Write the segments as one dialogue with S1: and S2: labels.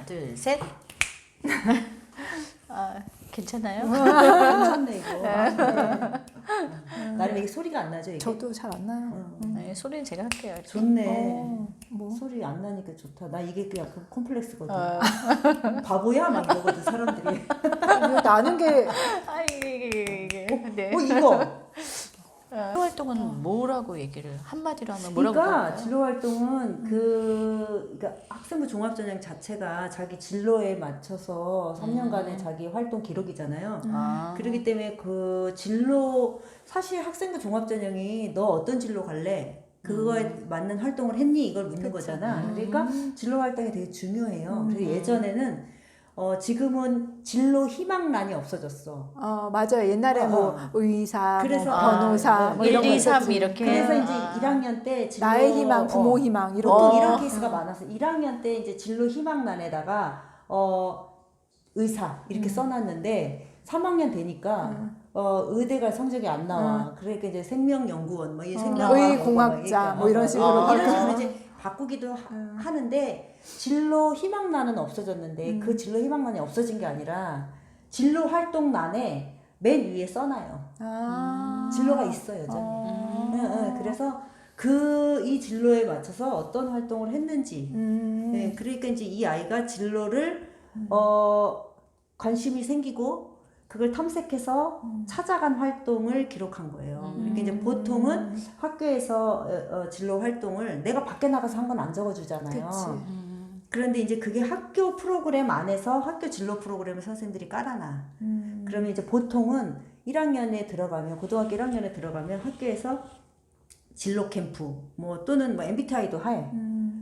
S1: 둘, 셋. 아, 괜찮아요?
S2: 괜찮네 이거. 나름 이게 소리가 안 나죠 이게?
S3: 저도 잘 안 나요.
S1: 네, 소리는 제가 할게요.
S2: 좋네.
S3: 뭐.
S2: 소리 안 나니까 좋다. 나 이게 그 약간 콤플렉스거든. 바보야 막 이러거든 사람들이.
S3: 이거 나는 게
S1: 아, 이게. 네.
S2: 이거.
S1: 진로 활동은 뭐라고 얘기를 한마디로 하면 뭐라고
S2: 그러니까
S1: 할까요?
S2: 진로 활동은 그러니까 학생부 종합전형 자체가 자기 진로에 맞춰서 3년간의 자기 활동 기록이잖아요.
S1: 아.
S2: 그렇기 때문에 그 진로 사실 학생부 종합전형이 너 어떤 진로 갈래? 그거에 맞는 활동을 했니? 이걸 묻는 거잖아. 그러니까 진로 활동이 되게 중요해요. 그래서 예전에는 지금은 진로 희망란이 없어졌어.
S3: 맞아요. 옛날에 뭐 의사,
S2: 그래서
S3: 뭐 변호사, 뭐
S1: 1,
S3: 이런
S1: 2,
S3: 거
S1: 3
S3: 있었지.
S1: 이렇게.
S2: 그래서 이제 1학년 때 진로
S3: 나의 희망, 부모 희망 이런
S2: 보통
S3: 거.
S2: 이런 케이스가 많았어. 1학년 때 이제 진로 희망란에다가 의사 이렇게 써놨는데 3학년 되니까 의대 갈 성적이 안 나와. 그러니까 이제 생명연구원 뭐 이 생명과학
S3: 의공학자 뭐 이런 식으로
S2: 이런 식으로 이제 바꾸기도 하는데 진로 희망란은 없어졌는데 그 진로 희망란이 없어진 게 아니라 진로 활동란에 맨 위에 써놔요. 진로가 있어 여전히. 그래서 이 진로에 맞춰서 어떤 활동을 했는지. 네, 그러니까 이제 이 아이가 진로를 관심이 생기고 그걸 탐색해서 찾아간 활동을 기록한 거예요. 그러니까 이제 보통은 학교에서 진로 활동을 내가 밖에 나가서 한 건 안 적어주잖아요.
S3: 그치.
S2: 그런데 이제 그게 학교 프로그램 안에서 학교 진로 프로그램을 선생님들이 깔아놔. 그러면 이제 보통은 1학년에 들어가면 고등학교 1학년에 들어가면 학교에서 진로 캠프 뭐 또는 뭐 MBTI도 해.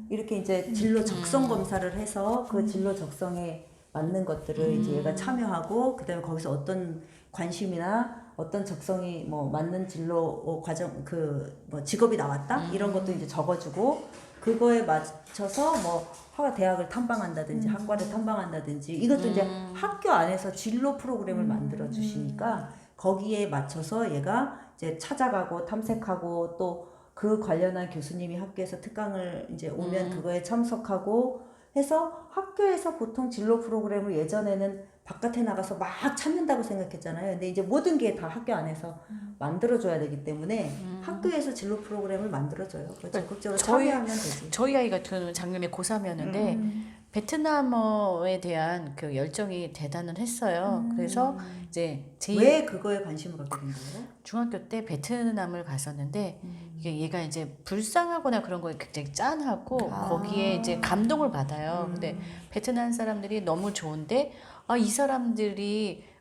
S2: 이렇게 이제 진로 적성 검사를 해서 그 진로 적성에 맞는 것들을 이제 얘가 참여하고 그다음에 거기서 어떤 관심이나 어떤 적성이 뭐 맞는 진로 과정 그 뭐 직업이 나왔다 이런 것도 이제 적어주고 그거에 맞춰서 뭐 대학을 탐방한다든지 학과를 탐방한다든지 이것도 이제 학교 안에서 진로 프로그램을 만들어 주시니까 거기에 맞춰서 얘가 이제 찾아가고 탐색하고 또 그 관련한 교수님이 학교에서 특강을 이제 오면 그거에 참석하고 해서 학교에서 보통 진로 프로그램을 예전에는 바깥에 나가서 막 찾는다고 생각했잖아요. 근데 이제 모든 게 다 학교 안에서 만들어줘야 되기 때문에 학교에서 진로 프로그램을 만들어줘요. 적극적으로 참여하면 되지.
S1: 저희 아이 같은 작년에 고3이었는데 베트남어에 대한 그 열정이 대단은 했어요. 그래서 이제
S2: 왜 그거에 관심을 갖게 된 거예요?
S1: 중학교 때 베트남을 갔었는데 이게 얘가 이제 불쌍하거나 그런 거에 굉장히 짠하고 거기에 이제 감동을 받아요. 근데 베트남 사람들이 너무 좋은데 이 사람들이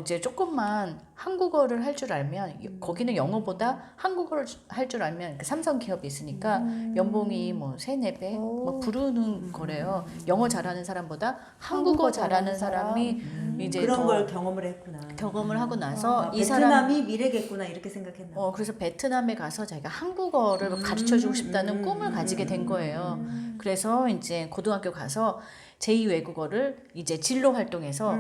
S1: 이제 조금만 한국어를 할 줄 알면 거기는 영어보다 한국어를 할 줄 알면 그 삼성 기업이 있으니까 연봉이 뭐 3-4배 막 부르는 거래요. 영어 잘하는 사람보다 한국어 잘하는 사람이 이제
S2: 그런 걸 경험을 했구나.
S1: 경험을 하고 나서 이
S2: 베트남이 미래겠구나 이렇게 생각했나.
S1: 그래서 베트남에 가서 자기가 한국어를 가르쳐주고 싶다는 꿈을 가지게 된 거예요. 그래서 이제 고등학교 가서 제2외국어를 이제 진로 활동에서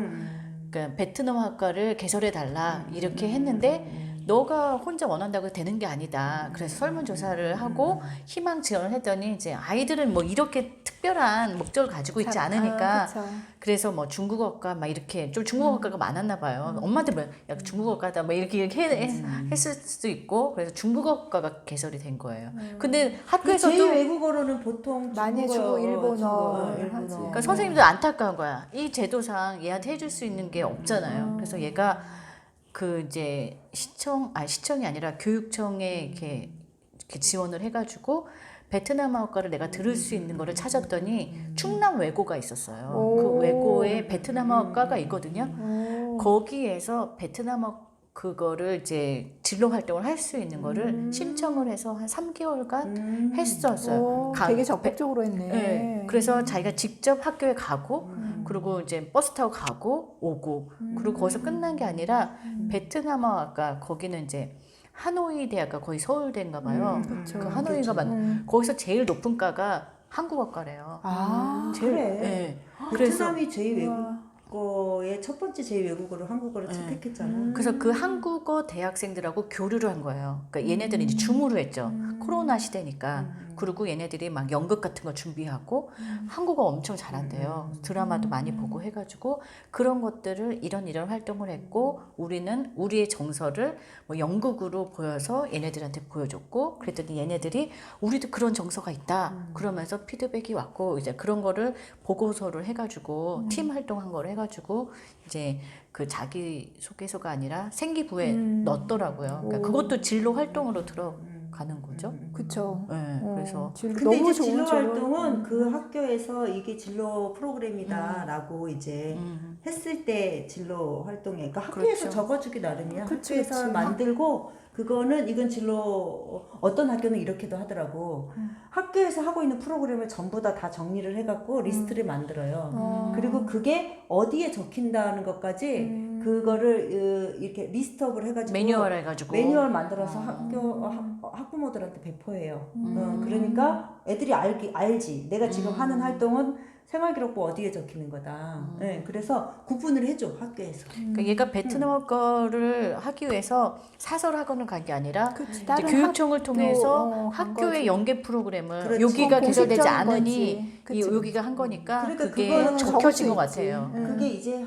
S1: 그러니까 베트남 학과를 개설해 달라 이렇게 했는데 너가 혼자 원한다고 되는 게 아니다. 그래서 설문조사를 하고 희망 지원을 했더니 이제 아이들은 뭐 이렇게 특별한 목적을 가지고 있지 않으니까 그래서 뭐 중국어과 막 이렇게 좀 중국어과가 많았나 봐요. 엄마한테 뭐 야, 중국어과다 뭐 이렇게 했을 수도 있고 그래서 중국어과가 개설이 된 거예요. 근데 학교에서도
S2: 제2외국어로는 보통
S3: 많이 해주고 일본어 하지.
S1: 그러니까 선생님들 안타까운 거야. 이 제도상 얘한테 해줄 수 있는 게 없잖아요. 그래서 얘가 그 이제 시청이 아니라 교육청에 이렇게 지원을 해가지고 베트남 학과를 내가 들을 수 있는 거를 찾았더니 충남 외고가 있었어요. 그 외고에 베트남 학과가 있거든요. 거기에서 베트남어 그거를 이제 진로 활동을 할 수 있는 거를 신청을 해서 한 3개월간 했었어요.
S3: 되게 적극적으로 했네.
S1: 네. 그래서 자기가 직접 학교에 가고 그리고 이제 버스 타고 가고 오고 그리고 거기서 끝난 게 아니라 베트남어 아까 거기는 이제 하노이 대학가 거의 서울대인가 봐요. 그 하노이가 거기서 제일 높은 과가 한국어과래요.
S2: 제일, 그래.
S1: 네.
S2: 베트남이 제2외국어의 첫 번째 제2외국어로 한국어를 채택했잖아.
S1: 그래서 그 한국어 대학생들하고 교류를 한 거예요. 그러니까 얘네들은 이제 줌으로 했죠. 코로나 시대니까. 그리고 얘네들이 막 연극 같은 거 준비하고 한국어 엄청 잘한대요. 드라마도 많이 보고 해가지고 그런 것들을 이런 활동을 했고 우리는 우리의 정서를 뭐 연극으로 보여서 얘네들한테 보여줬고 그랬더니 얘네들이 우리도 그런 정서가 있다. 그러면서 피드백이 왔고 이제 그런 거를 보고서를 해가지고 팀 활동한 거를 해가지고 이제 그 자기 소개서가 아니라 생기부에 넣었더라고요. 그러니까 그것도 진로 활동으로 들어가는 거죠.
S3: 그쵸.
S1: 네, 그래서
S3: 진로,
S2: 근데
S3: 너무
S2: 이제 진로
S3: 좋은
S2: 활동은 그 학교에서 이게 진로 프로그램이다라고 이제 했을 때 진로 활동에, 그러니까 학교에서
S1: 그렇죠.
S2: 적어주기 나름이야.
S3: 그치,
S2: 학교에서
S3: 그치.
S2: 만들고 그거는 이건 진로, 어떤 학교는 이렇게도 하더라고. 학교에서 하고 있는 프로그램을 전부 다 정리를 해갖고 리스트를 만들어요. 그리고 그게 어디에 적힌다는 것까지 그거를 이렇게 리스트업을 해가지고
S1: 매뉴얼 해가지고
S2: 매뉴얼 만들어서 학부모들한테 배포해요. 그러니까 애들이 알지. 내가 지금 하는 활동은 생활기록부 어디에 적히는 거다. 네, 그래서 구분을 해줘 학교에서.
S1: 그러니까 얘가 베트남 거를 하기 위해서 사설 학원을 간 게 아니라
S3: 그치,
S1: 이제
S3: 다른
S1: 교육청을
S3: 학교,
S1: 통해서
S3: 간
S1: 학교의
S3: 거지.
S1: 연계 프로그램을
S2: 그렇지.
S1: 여기가 개설되지
S3: 공식적인
S1: 않으니
S3: 거지. 그치.
S1: 여기가 한 거니까
S2: 그러니까
S1: 그게
S2: 그거는
S1: 적혀진 것
S3: 적을 수 있지.
S1: 같아요.
S2: 그게 이제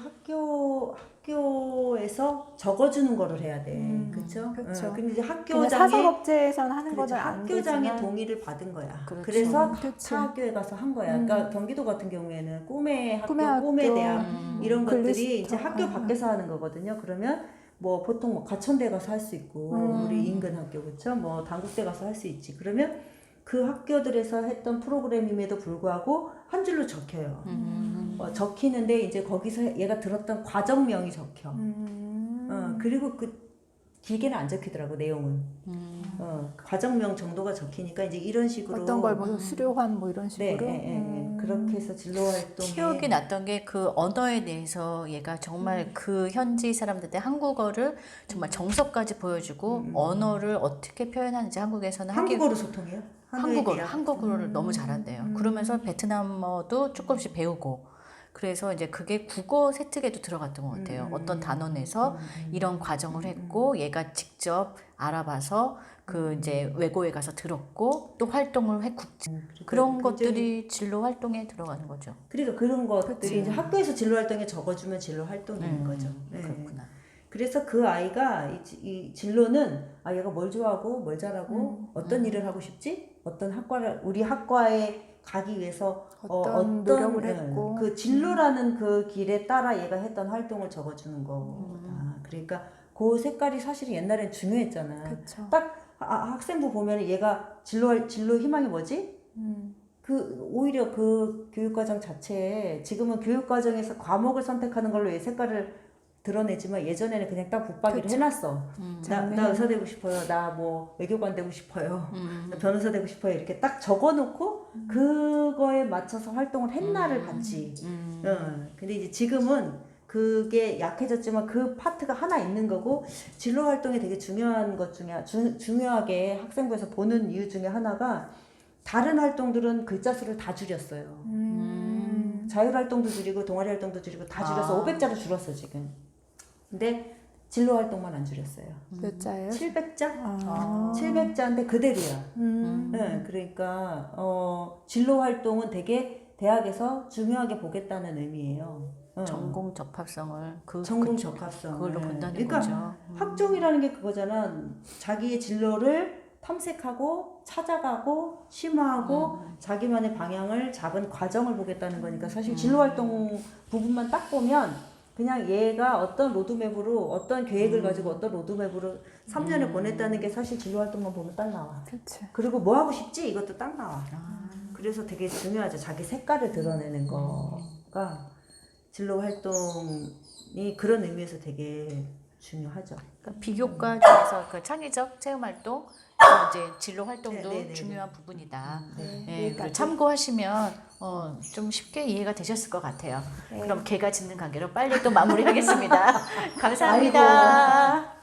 S2: 학교에서 적어주는 거를 해야 돼. 그쵸?
S3: 그쵸.
S2: 근데 이제
S3: 그냥
S2: 학교장에
S3: 사설업체에서는 하는
S2: 그렇지,
S3: 거는 안
S2: 학교장의
S3: 되지만
S2: 동의를 받은 거야.
S1: 그렇죠.
S2: 그래서
S3: 그치.
S2: 타 학교에 가서 한 거야. 그러니까 경기도 같은 경우에는 꿈의 학교,
S3: 꿈의 학교,
S2: 꿈의 대학 이런 것들이
S3: 글리스터.
S2: 이제 학교 밖에서 하는 거거든요. 그러면 뭐 보통 뭐 가천대 가서 할 수 있고 우리 인근 학교 그쵸? 뭐 단국대 가서 할 수 있지. 그러면 그 학교들에서 했던 프로그램임에도 불구하고 한 줄로 적혀요. 적히는데 이제 거기서 얘가 들었던 과정명이 적혀. 그리고 그 길게는 안 적히더라고 내용은. 과정명 정도가 적히니까 이제 이런 식으로
S3: 어떤 걸 뭐 수료한 뭐 이런
S2: 네,
S3: 식으로.
S2: 그렇게 해서 진로 활동에
S1: 기억이 났던 게 그 언어에 대해서 얘가 정말 그 현지 사람들한테 한국어를 정말 정석까지 보여주고 언어를 어떻게 표현하는지 한국에서는
S2: 한국어로 소통해요?
S1: 한국어를 너무 잘한대요. 그러면서 베트남어도 조금씩 배우고 그래서 이제 그게 국어 세특에도 들어갔던 것 같아요. 어떤 단원에서 이런 과정을 했고 얘가 직접 알아봐서 그 이제 외고에 가서 들었고 또 활동을 했고 그런 것들이 진로 활동에 들어가는 거죠.
S2: 그러니까 그런 것들이 이제 학교에서 진로 활동에 적어주면 진로 활동인 거죠. 네.
S1: 그렇구나.
S2: 그래서 그 아이가 이 진로는 얘가 뭘 좋아하고 뭘 잘하고 어떤 일을 하고 싶지? 어떤 학과를 우리 학과에 가기 위해서
S3: 어떤 노력을 했고.
S2: 그 진로라는 그 길에 따라 얘가 했던 활동을 적어주는 거다. 그러니까 그 색깔이 사실 옛날엔 중요했잖아.
S3: 그쵸.
S2: 딱 학생부 보면 얘가 진로 희망이 뭐지? 그 오히려 그 교육과정 자체에 지금은 교육과정에서 과목을 선택하는 걸로 얘 색깔을 드러내지만 예전에는 그냥 딱 붙박이를 해놨어. 나 의사 되고 싶어요. 나 뭐 외교관 되고 싶어요. 나 변호사 되고 싶어요. 이렇게 딱 적어놓고 그거에 맞춰서 활동을 했나를 봤지. 근데 이제 지금은 그게 약해졌지만 그 파트가 하나 있는 거고 진로 활동이 되게 중요한 것 중에 중요하게 학생부에서 보는 이유 중에 하나가 다른 활동들은 글자 수를 다 줄였어요. 자율 활동도 줄이고 동아리 활동도 줄이고 다 줄여서 500자로 줄었어 지금. 근데 진로 활동만 안 줄였어요.
S3: 몇 자예요?
S2: 700자? 700자인데 그대로야. 네, 그러니까 진로 활동은 되게 대학에서 중요하게 보겠다는 의미예요.
S1: 전공 적합성을
S2: 전공 적합성
S1: 그걸로 본다는
S2: 그러니까
S1: 거죠.
S2: 학종이라는 게 그거잖아. 자기의 진로를 탐색하고 찾아가고 심화하고 자기만의 방향을 잡은 과정을 보겠다는 거니까 사실 진로 활동 부분만 딱 보면 그냥 얘가 어떤 로드맵으로 어떤 계획을 가지고 어떤 로드맵으로 3년을 보냈다는 게 사실 진로 활동만 보면 딱 나와.
S3: 그치.
S2: 그리고 뭐 하고 싶지? 이것도 딱 나와. 그래서 되게 중요하죠. 자기 색깔을 드러내는 거가 진로 활동이 그런 의미에서 되게 중요하죠.
S1: 그러니까 비교과 중에서 그 창의적 체험 활동, 이제 진로 활동도
S2: 네, 네, 네,
S1: 중요한 부분이다.
S3: 네,
S1: 네,
S3: 여기까지.
S1: 참고하시면 좀 쉽게 이해가 되셨을 것 같아요. 그럼 개가 짖는 관계로 빨리 또 마무리하겠습니다. 감사합니다.
S2: 아이고.